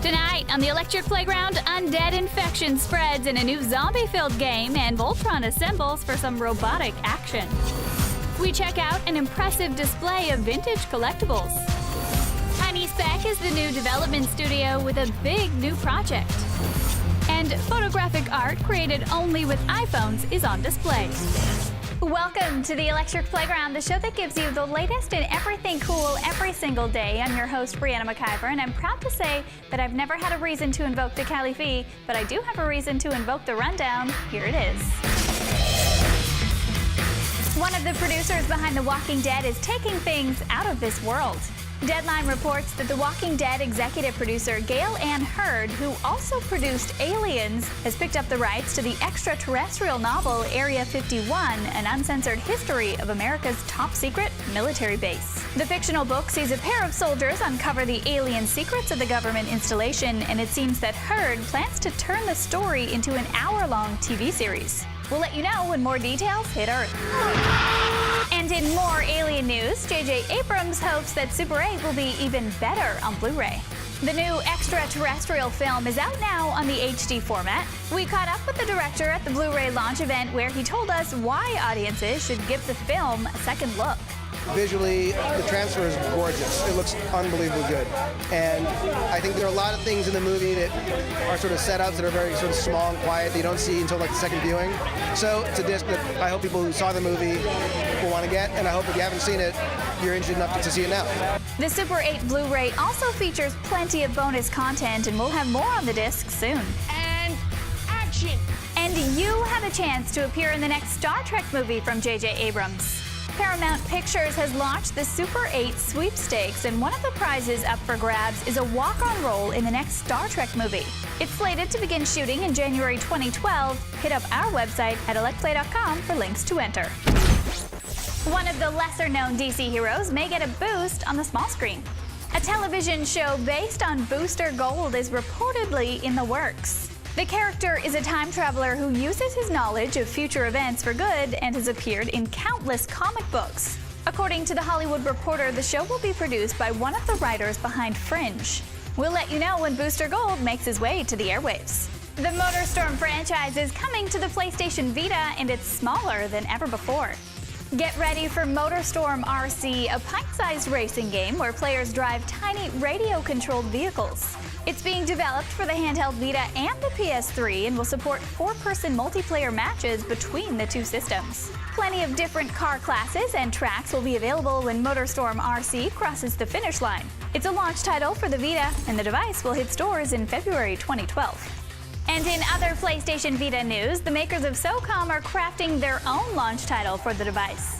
Tonight on the Electric Playground, undead infection spreads in a new zombie-filled game, and Voltron assembles for some robotic action. We check out an impressive display of vintage collectibles. Tiny Speck is the new development studio with a big new project. And photographic art created only with iPhones is on display. Welcome to the Electric Playground, the show that gives you the latest in everything cool every single day. I'm your host, Briana, and I'm proud to say that I've never had a reason to invoke the Cali Fee, but I do have a reason to invoke the rundown. Here it is. One of the producers behind The Walking Dead is taking things out of this world. Deadline reports that The Walking Dead executive producer Gail Ann Hurd, who also produced Aliens, has picked up the rights to the extraterrestrial novel Area 51, an uncensored history of America's top-secret military base. The fictional book sees a pair of soldiers uncover the alien secrets of the government installation, and it seems that Hurd plans to turn the story into an hour-long TV series. We'll let you know when more details hit Earth. And in more alien news, J.J. Abrams hopes that Super 8 will be even better on Blu-ray. The new extraterrestrial film is out now on the HD format. We caught up with the director at the Blu-ray launch event where he told us why audiences should give the film a second look. Visually, the transfer is gorgeous. It looks unbelievably good. And I think there are a lot of things in the movie that are sort of setups that are very sort of small and quiet that you don't see until like the second viewing. So it's a disc that I hope people who saw the movie will want to get, and I hope if you haven't seen it, you're interested enough to see it now. The Super 8 Blu-ray also features plenty of bonus content, and we'll have more on the disc soon. And action! And you have a chance to appear in the next Star Trek movie from J.J. Abrams. Paramount Pictures has launched the Super 8 sweepstakes, and one of the prizes up for grabs is a walk-on role in the next Star Trek movie. It's slated to begin shooting in January 2012. Hit up our website at electplay.com for links to enter. One of the lesser-known DC heroes may get a boost on the small screen. A television show based on Booster Gold is reportedly in the works. The character is a time traveler who uses his knowledge of future events for good and has appeared in countless comic books. According to The Hollywood Reporter, the show will be produced by one of the writers behind Fringe. We'll let you know when Booster Gold makes his way to the airwaves. The MotorStorm franchise is coming to the PlayStation Vita, and it's smaller than ever before. Get ready for MotorStorm RC, a pint-sized racing game where players drive tiny radio-controlled vehicles. It's being developed for the handheld Vita and the PS3 and will support 4-person multiplayer matches between the two systems. Plenty of different car classes and tracks will be available when MotorStorm RC crosses the finish line. It's a launch title for the Vita, and the device will hit stores in February 2012. And in other PlayStation Vita news, the makers of SOCOM are crafting their own launch title for the device.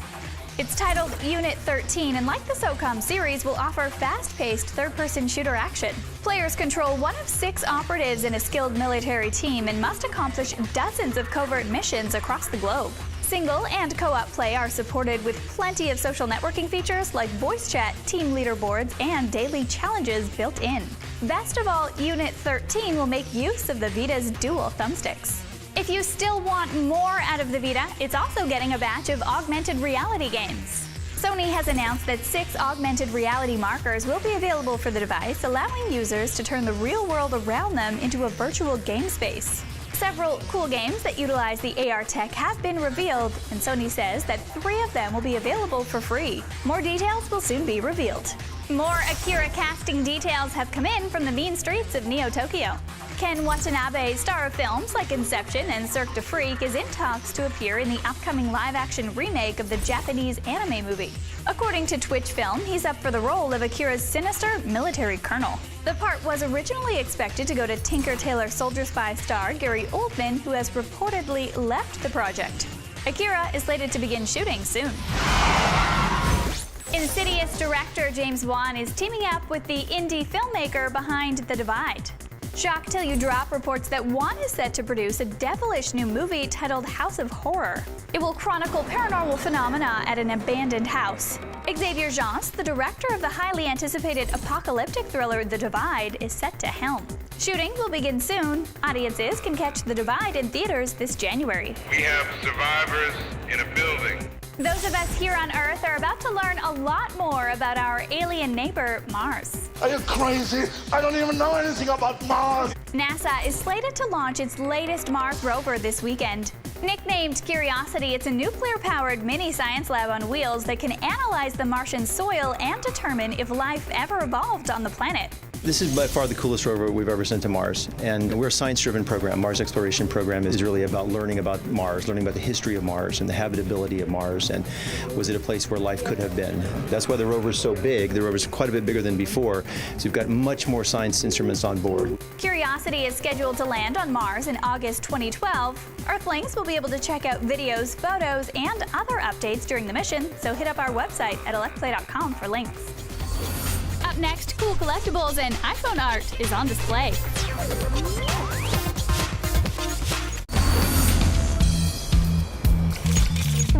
It's titled Unit 13, and like the SOCOM series, will offer fast-paced third-person shooter action. Players control one of 6 operatives in a skilled military team and must accomplish dozens of covert missions across the globe. Single and co-op play are supported with plenty of social networking features like voice chat, team leaderboards, and daily challenges built in. Best of all, Unit 13 will make use of the Vita's dual thumbsticks. If you still want more out of the Vita, it's also getting a batch of augmented reality games. Sony has announced that 6 augmented reality markers will be available for the device, allowing users to turn the real world around them into a virtual game space. Several cool games that utilize the AR tech have been revealed, and Sony says that 3 of them will be available for free. More details will soon be revealed. More Akira casting details have come in from the mean streets of Neo-Tokyo. Ken Watanabe, star of films like Inception and Cirque du Freak, is in talks to appear in the upcoming live-action remake of the Japanese anime movie. According to Twitch Film, he's up for the role of Akira's sinister military colonel. The part was originally expected to go to Tinker Tailor Soldier Spy star Gary Oldman, who has reportedly left the project. Akira is slated to begin shooting soon. Insidious director James Wan is teaming up with the indie filmmaker behind The Divide. Shock Till You Drop reports that Wan is set to produce a devilish new movie titled House of Horror. It will chronicle paranormal phenomena at an abandoned house. Xavier Jeance, the director of the highly anticipated apocalyptic thriller The Divide, is set to helm. Shooting will begin soon. Audiences can catch The Divide in theaters this January. We have survivors in a building Those of us here on Earth are about to learn a lot more about our alien neighbor, Mars. Are you crazy? I don't even know anything about Mars. NASA is slated to launch its latest Mars rover this weekend. Nicknamed Curiosity, it's a nuclear-powered mini science lab on wheels that can analyze the Martian soil and determine if life ever evolved on the planet. This is by far the coolest rover we've ever sent to Mars, and we're a science-driven program. Mars exploration program is really about learning about Mars, learning about the history of Mars and the habitability of Mars, and was it a place where life could have been. That's why the rover's so big. The rover's quite a bit bigger than before, so we've got much more science instruments on board. Curiosity is scheduled to land on Mars in August 2012. Earthlings will be able to check out videos, photos, and other updates during the mission, so hit up our website at electplay.com for links. Up next, cool collectibles and iPhone art is on display.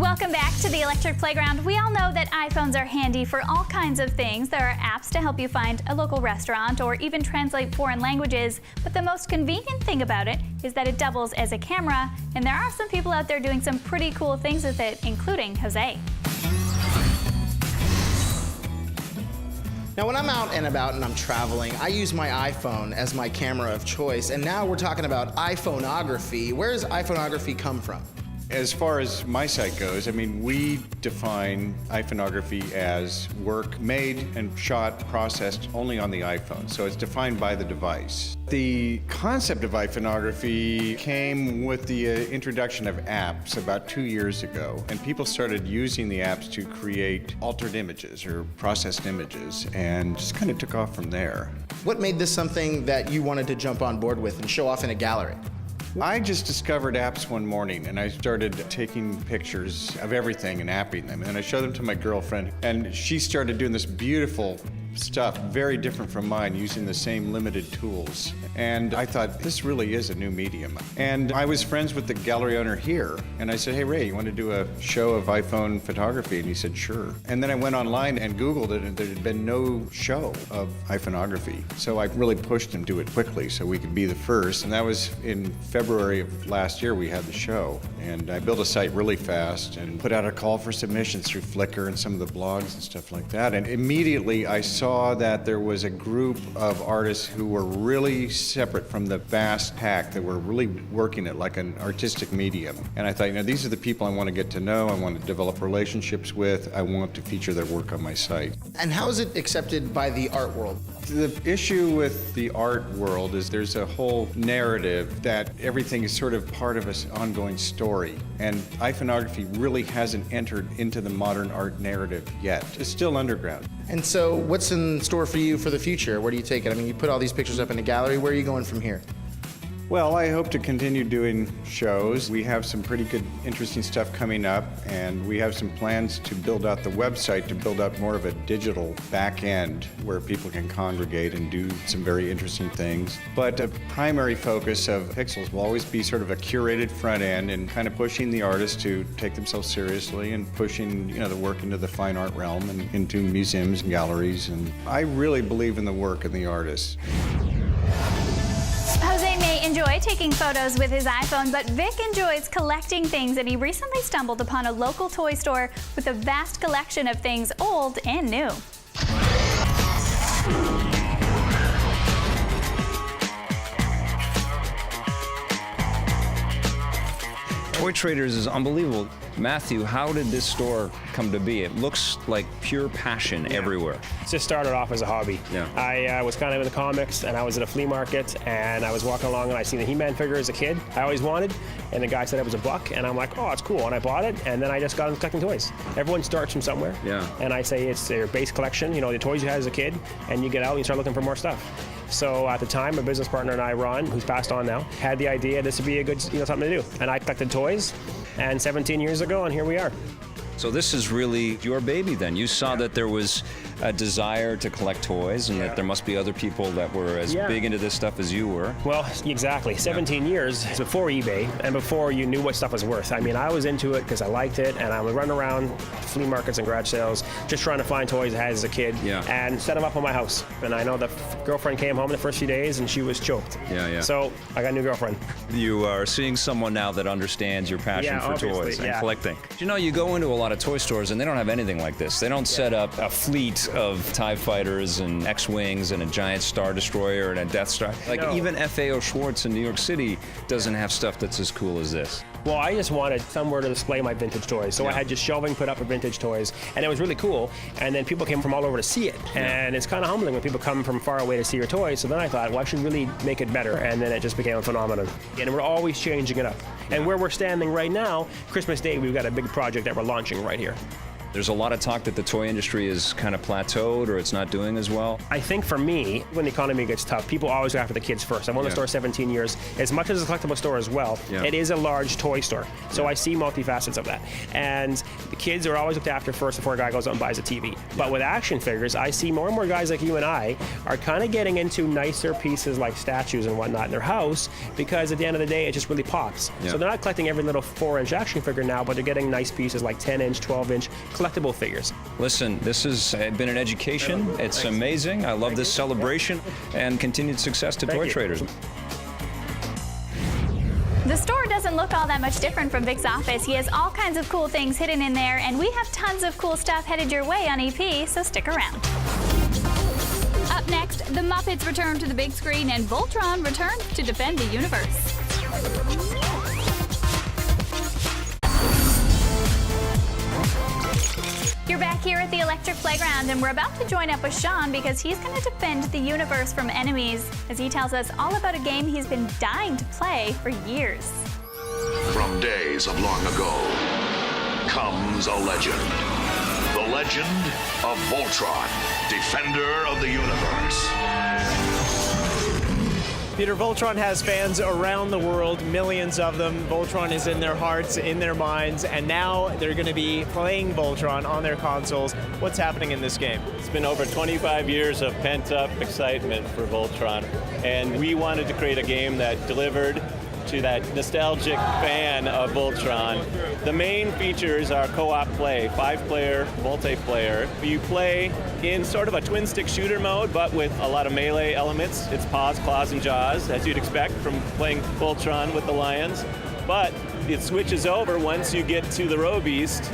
Welcome back to the Electric Playground. We all know that iPhones are handy for all kinds of things. There are apps to help you find a local restaurant or even translate foreign languages. But the most convenient thing about it is that it doubles as a camera, and there are some people out there doing some pretty cool things with it, including Jose. Now, when I'm out and about and I'm traveling, I use my iPhone as my camera of choice. And now we're talking about iPhoneography. Where does iPhoneography come from? As far as my site goes, I mean, we define iPhoneography as work made and shot, processed only on the iPhone. So it's defined by the device. The concept of iPhoneography came with the introduction of apps about 2 years ago, and people started using the apps to create altered images or processed images, and just kind of took off from there. What made this something that you wanted to jump on board with and show off in a gallery? I just discovered apps one morning, and I started taking pictures of everything and apping them. And then I showed them to my girlfriend, and she started doing this beautiful stuff, very different from mine, using the same limited tools. And I thought, this really is a new medium. And I was friends with the gallery owner here, and I said, hey, Ray, you want to do a show of iPhone photography? And he said, sure. And then I went online and Googled it, and there had been no show of iPhoneography. So I really pushed him to it quickly so we could be the first. And that was in February of last year we had the show. And I built a site really fast and put out a call for submissions through Flickr and some of the blogs and stuff like that. And immediately I saw that there was a group of artists who were really separate from the vast pack, that were really working it like an artistic medium. And I thought, you know, these are the people I want to get to know, I want to develop relationships with, I want to feature their work on my site. And how is it accepted by the art world? The issue with the art world is there's a whole narrative that everything is sort of part of an ongoing story. And iPhoneography really hasn't entered into the modern art narrative yet. It's still underground. And so what's in store for you for the future? Where do you take it? I mean, you put all these pictures up in a gallery. Where are you going from here? Well, I hope to continue doing shows. We have some pretty good, interesting stuff coming up, and we have some plans to build out the website, to build out more of a digital back end where people can congregate and do some very interesting things. But a primary focus of Pixels will always be sort of a curated front end and kind of pushing the artists to take themselves seriously and pushing, you know, the work into the fine art realm and into museums and galleries. And I really believe in the work and the artists. Jose may enjoy taking photos with his iPhone, but Vic enjoys collecting things, and he recently stumbled upon a local toy store with a vast collection of things old and new. Toy Traders is unbelievable. Matthew, how did this store come to be? It looks like pure passion everywhere. It just started off as a hobby. Yeah. I was kind of into comics, and I was at a flea market, and I was walking along, and I seen a He-Man figure as a kid. I always wanted, and the guy said it was $1, and I'm like, oh, it's cool, and I bought it, and then I just got into collecting toys. Everyone starts from somewhere. Yeah. And I say it's their base collection, you know, the toys you had as a kid, and you get out and you start looking for more stuff. So at the time, my business partner and I, Ron, who's passed on now, had the idea this would be a good, you know, something to do. And I collected toys, and 17 years ago, and here we are. So this is really your baby then. You saw that there was a desire to collect toys, and that there must be other people that were as big into this stuff as you were. Well, exactly. 17 years before eBay and before you knew what stuff was worth. I mean, I was into it because I liked it, and I would run around flea markets and garage sales just trying to find toys I had as a kid and set them up on my house. And I know the girlfriend came home the first few days and she was choked. So I got a new girlfriend. You are seeing someone now that understands your passion for toys and collecting. You know, you go into a lot of toy stores and they don't have anything like this. They don't set up a fleet of TIE fighters and X-Wings and a giant Star Destroyer and a Death Star. Like even FAO Schwartz in New York City doesn't have stuff that's as cool as this. Well, I just wanted somewhere to display my vintage toys. So I had just shelving put up for vintage toys, and it was really cool. And then people came from all over to see it. And it's kind of humbling when people come from far away to see your toys. So then I thought, well, I should really make it better. And then it just became a phenomenon. And we're always changing it up. And where we're standing right now, Christmas Day, we've got a big project that we're launching right here. There's a lot of talk that the toy industry is kind of plateaued or it's not doing as well. I think for me, when the economy gets tough, people always go after the kids first. I've owned the store 17 years. As much as a collectible store as well, it is a large toy store. So I see multifacets of that. And the kids are always looked after first before a guy goes out and buys a TV. But with action figures, I see more and more guys like you and I are kind of getting into nicer pieces like statues and whatnot in their house because at the end of the day, it just really pops. So they're not collecting every little 4-inch action figure now, but they're getting nice pieces like 10-inch, 12-inch, collectible figures. Listen, this has been an education. It's amazing. I love this celebration and continued success to toy traders. The store doesn't look all that much different from Vic's office. He has all kinds of cool things hidden in there, and we have tons of cool stuff headed your way on EP, so stick around. Up next, the Muppets return to the big screen and Voltron returns to defend the universe. You're back here at the Electric Playground, and we're about to join up with Shaun because he's going to defend the universe from enemies as he tells us all about a game he's been dying to play for years. From days of long ago comes a legend. The legend of Voltron, defender of the universe. Peter, Voltron has fans around the world, millions of them. Voltron is in their hearts, in their minds, and now they're going to be playing Voltron on their consoles. What's happening in this game? It's been over 25 years of pent-up excitement for Voltron, and we wanted to create a game that delivered to that nostalgic fan of Voltron. The main features are co-op play, 5-player, multiplayer. You play in sort of a twin-stick shooter mode, but with a lot of melee elements. It's paws, claws, and jaws, as you'd expect from playing Voltron with the lions. But it switches over once you get to the Row Beast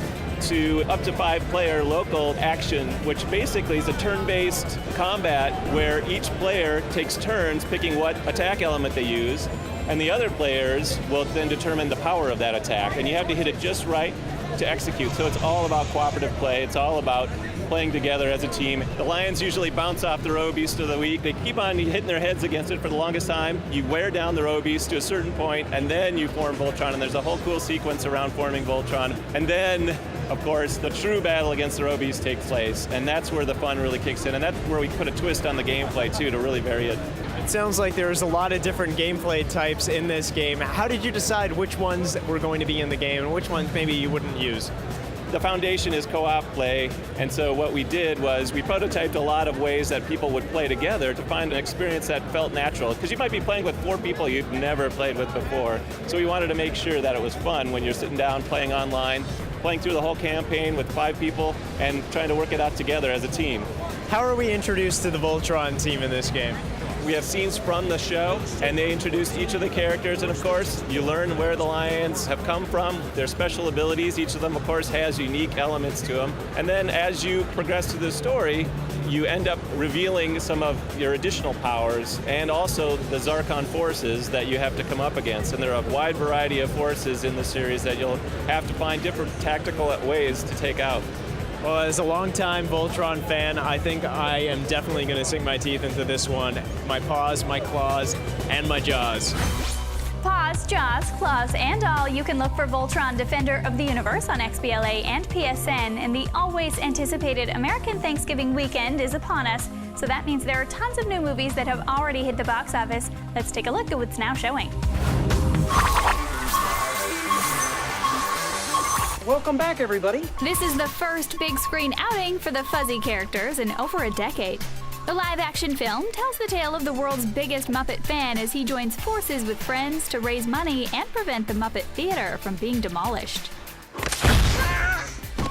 to up to 5-player local action, which basically is a turn-based combat where each player takes turns picking what attack element they use, and the other players will then determine the power of that attack, and you have to hit it just right to execute. So it's all about cooperative play. It's all about playing together as a team. The Lions usually bounce off the Row Beast of the week. They keep on hitting their heads against it for the longest time. You wear down the Row Beast to a certain point, and then you form Voltron, and there's a whole cool sequence around forming Voltron. And then, of course, the true battle against the Row Beast takes place, and that's where the fun really kicks in, and that's where we put a twist on the gameplay, too, to really vary it. It sounds like there's a lot of different gameplay types in this game. How did you decide which ones were going to be in the game and which ones maybe you wouldn't use? The foundation is co-op play, and so what we did was we prototyped a lot of ways that people would play together to find an experience that felt natural, because you might be playing with 4 people you've never played with before. So we wanted to make sure that it was fun when you're sitting down playing online, playing through the whole campaign with 5 people and trying to work it out together as a team. How are we introduced to the Voltron team in this game? We have scenes from the show, and they introduced each of the characters, and of course, you learn where the Lions have come from, their special abilities. Each of them, of course, has unique elements to them. And then as you progress through the story, you end up revealing some of your additional powers and also the Zarkon forces that you have to come up against. And there are a wide variety of forces in the series that you'll have to find different tactical ways to take out. Well, as a longtime Voltron fan, I think I am definitely going to sink my teeth into this one. My paws, my claws, and my jaws. Paws, jaws, claws, and all, you can look for Voltron Defender of the Universe on XBLA and PSN, and the always anticipated American Thanksgiving weekend is upon us, so that means there are tons of new movies that have already hit the box office. Let's take a look at what's now showing. Welcome back, everybody. This is the first big screen outing for the Fuzzy characters in over a decade. The live-action film tells the tale of the world's biggest Muppet fan as he joins forces with friends to raise money and prevent the Muppet Theater from being demolished.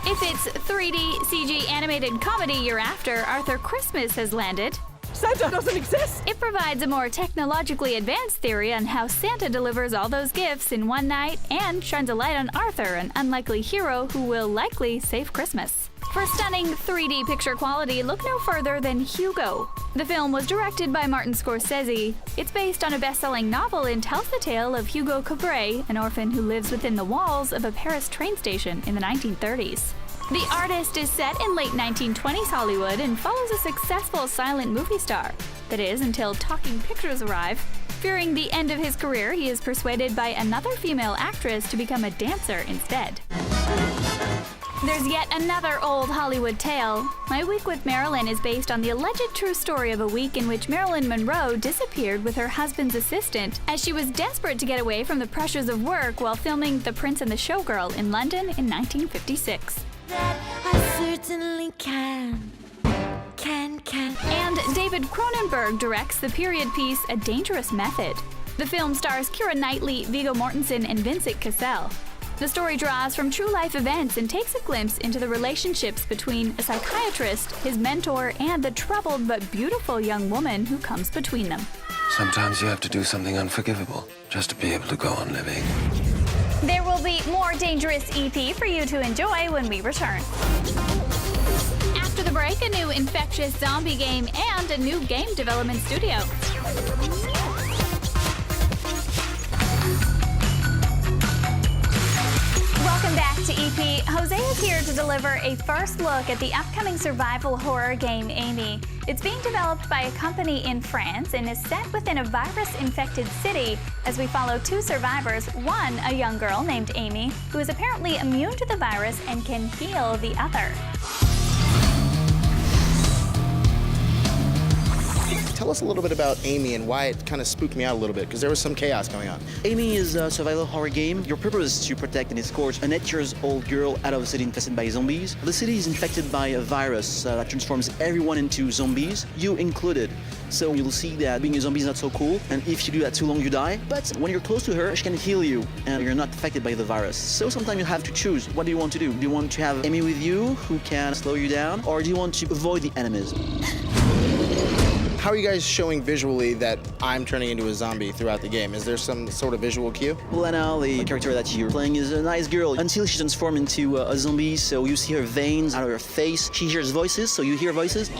If it's 3D CG animated comedy you're after, Arthur Christmas has landed. Santa doesn't exist! It provides a more technologically advanced theory on how Santa delivers all those gifts in one night and shines a light on Arthur, an unlikely hero who will likely save Christmas. For stunning 3D picture quality, look no further than Hugo. The film was directed by Martin Scorsese. It's based on a best-selling novel and tells the tale of Hugo Cabret, an orphan who lives within the walls of a Paris train station in the 1930s. The artist is set in late 1920s Hollywood and follows a successful silent movie star. That is, until talking pictures arrive. Fearing the end of his career, he is persuaded by another female actress to become a dancer instead. There's yet another old Hollywood tale. My Week with Marilyn is based on the alleged true story of a week in which Marilyn Monroe disappeared with her husband's assistant as she was desperate to get away from the pressures of work while filming The Prince and the Showgirl in London in 1956. I certainly can. And David Cronenberg directs the period piece A Dangerous Method. The film stars Keira Knightley, Viggo Mortensen, and Vincent Cassel. The story draws from true-life events and takes a glimpse into the relationships between a psychiatrist, his mentor, and the troubled but beautiful young woman who comes between them. Sometimes you have to do something unforgivable just to be able to go on living. There will be more Dangerous EP for you to enjoy when we return. After the break, a new infectious zombie game and a new game development studio. Welcome back to EP. Jose is here to deliver a first look at the upcoming survival horror game Amy. It's being developed by a company in France and is set within a virus-infected city as we follow two survivors, one a young girl named Amy, who is apparently immune to the virus and can heal the other. Tell us a little bit about Amy and why it kind of spooked me out a little bit, because there was some chaos going on. Amy is a survival horror game. Your purpose is to protect and escort an 8-year-old girl out of a city infested by zombies. The city is infected by a virus that transforms everyone into zombies, you included. So you'll see that being a zombie is not so cool, and if you do that too long, you die. But when you're close to her, she can heal you, and you're not affected by the virus. So sometimes you have to choose. What do you want to do? Do you want to have Amy with you, who can slow you down, or do you want to avoid the enemies? How are you guys showing visually that I'm turning into a zombie throughout the game? Is there some sort of visual cue? Lena, the character that you're playing, is a nice girl until she transforms into a zombie, so you see her veins out of her face. She hears voices, so you hear voices.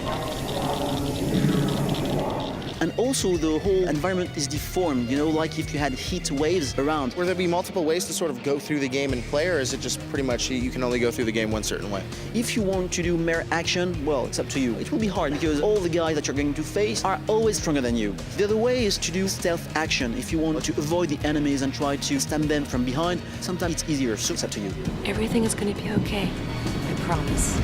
And also the whole environment is deformed, you know, like if you had heat waves around. Will there be multiple ways to sort of go through the game and play, or is it just pretty much you can only go through the game one certain way? If you want to do mere action, well, it's up to you. It will be hard because all the guys that you're going to face are always stronger than you. The other way is to do stealth action. If you want to avoid the enemies and try to stab them from behind, sometimes it's easier, so it's up to you. Everything is going to be okay. I promise.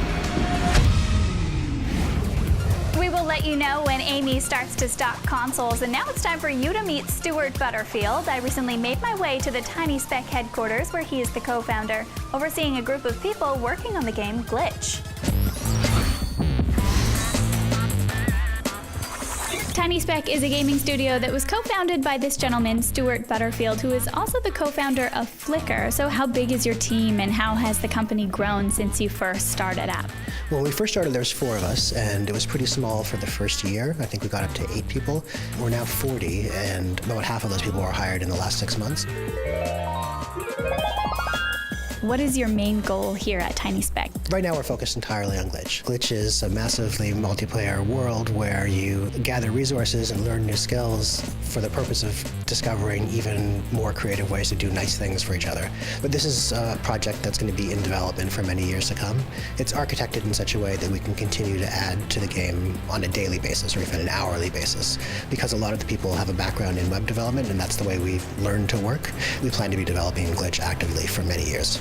We will let you know when Amy starts to stock consoles, and now it's time for you to meet Stuart Butterfield. I recently made my way to the Tiny Speck headquarters, where he is the co-founder, overseeing a group of people working on the game Glitch. Tiny Speck is a gaming studio that was co-founded by this gentleman, Stuart Butterfield, who is also the co-founder of Flickr. So how big is your team, and how has the company grown since you first started out? When we first started, there was 4 of us, and it was pretty small for the first year. I think we got up to 8 people. We're now 40, and about half of those people were hired in the last 6 months. What is your main goal here at Tiny Speck? Right now we're focused entirely on Glitch. Glitch is a massively multiplayer world where you gather resources and learn new skills for the purpose of discovering even more creative ways to do nice things for each other. But this is a project that's going to be in development for many years to come. It's architected in such a way that we can continue to add to the game on a daily basis or even an hourly basis. Because a lot of the people have a background in web development, and that's the way we've learned to work. We plan to be developing Glitch actively for many years.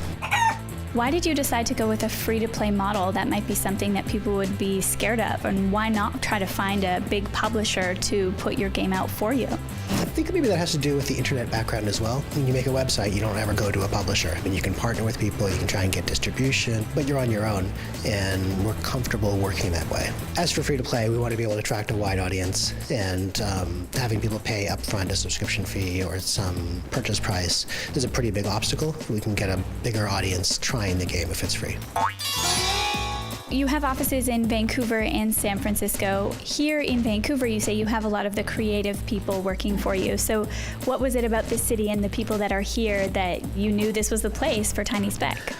Why did you decide to go with a free-to-play model? That might be something that people would be scared of, and why not try to find a big publisher to put your game out for you? think maybe that has to do with the internet background as well. When you make a website, you don't ever go to a publisher. I mean, you can partner with people, you can try and get distribution, but you're on your own, and we're comfortable working that way. As for free-to-play, we want to be able to attract a wide audience, and having people pay upfront a subscription fee or some purchase price is a pretty big obstacle. We can get a bigger audience trying the game if it's free. You have offices in Vancouver and San Francisco. Here in Vancouver, you say you have a lot of the creative people working for you. So what was it about this city and the people that are here that you knew this was the place for Tiny Speck?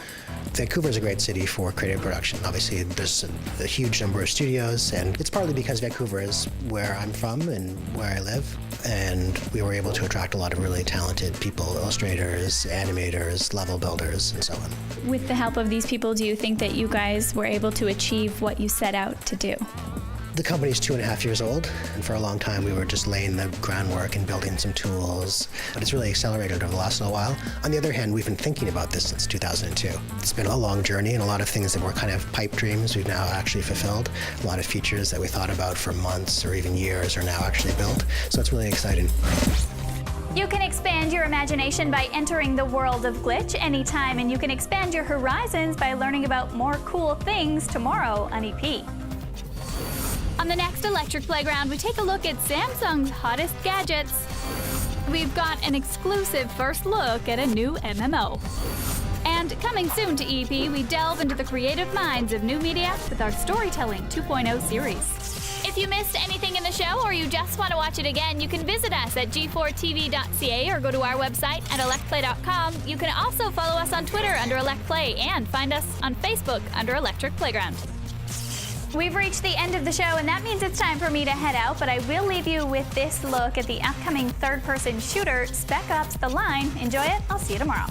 Vancouver is a great city for creative production. Obviously, there's a huge number of studios, and it's partly because Vancouver is where I'm from and where I live. And we were able to attract a lot of really talented people, illustrators, animators, level builders, and so on. With the help of these people, do you think that you guys were able to achieve what you set out to do? The company's 2.5 years old, and for a long time we were just laying the groundwork and building some tools, but it's really accelerated over the last little while. On the other hand, we've been thinking about this since 2002. It's been a long journey, and a lot of things that were kind of pipe dreams we've now actually fulfilled. A lot of features that we thought about for months or even years are now actually built, so it's really exciting. You can expand your imagination by entering the world of Glitch anytime, and you can expand your horizons by learning about more cool things tomorrow on EP. On the next Electric Playground, we take a look at Samsung's hottest gadgets. We've got an exclusive first look at a new MMO. And coming soon to EP, we delve into the creative minds of new media with our Storytelling 2.0 series. If you missed anything in the show or you just want to watch it again, you can visit us at g4tv.ca or go to our website at electplay.com. You can also follow us on Twitter under electplay and find us on Facebook under Electric Playground. We've reached the end of the show, and that means it's time for me to head out, but I will leave you with this look at the upcoming third-person shooter, Spec Ops: The Line. Enjoy it. I'll see you tomorrow.